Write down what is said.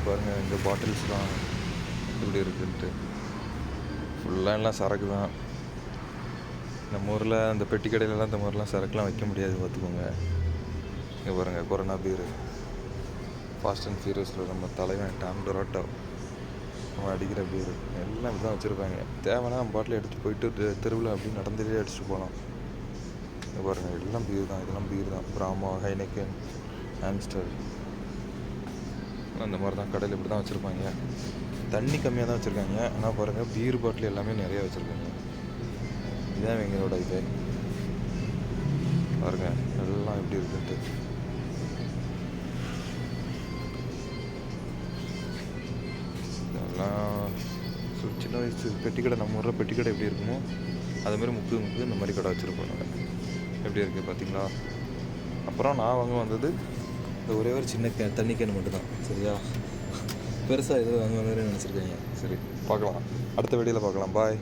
பாருங்கள் இந்த பாட்டில்ஸ்லாம் எப்படி இருக்குன்ட்டு. ஃபுல்லாக எல்லாம் சரக்கு தான். நம்ம ஊரில் அந்த பெட்டி கடையிலலாம் இந்த மாதிரிலாம் சரக்குலாம் வைக்க முடியாது பார்த்துக்கோங்க. இங்கே பாருங்கள் கொரோனா பீரு, ஃபாஸ்ட் அண்ட் ஃபியூரியஸில் நம்ம தலைவன் டாம் டொராட்டோ அவன் அடிக்கிற பீரு எல்லாம் இப்படி தான் வச்சுருப்பாங்க. தேவைன்னா நம்ம பாட்டில் எடுத்துகிட்டு போயிட்டு தெருவில் அப்படி நடந்துகிட்டே அடிச்சுட்டு போகலாம். இங்கே பாருங்கள் எல்லாம் பீர் தான், இதெல்லாம் பீர் தான். பிராமோ, ஹைனெக்கன், ஆம்ஸ்டர் அந்த மாதிரி தான் கடையில் இப்படி தான் வச்சுருப்பாங்க. தண்ணி கம்மியாக தான் வச்சுருக்காங்க. ஆனால் பாருங்கள் பீர் பாட்டில் எல்லாமே நிறையா வச்சுருக்காங்க. இதுதான் எங்களோட இது பாருங்கள் எல்லாம் எப்படி இருக்குன்ட்டு. இதெல்லாம் சின்ன வயசு பெட்டிக்கடை, நம்ம ஊரில் பெட்டிக்கடை எப்படி இருக்குமோ அதுமாரி முக்கு இந்த மாதிரி கடை வச்சுருப்போம் நாங்கள். எப்படி இருக்குது பார்த்தீங்களா? அப்புறம் நான் வாங்க வந்தது இந்த ஒரே ஒரு சின்ன தண்ணி கேன் மட்டும்தான். சரியா, பெருசாக எதுவும் வாங்க வந்ததுன்னு நினச்சிருக்கீங்க. சரி, பார்க்கலாம், அடுத்த வீடியோவில் பார்க்கலாம். பாய்.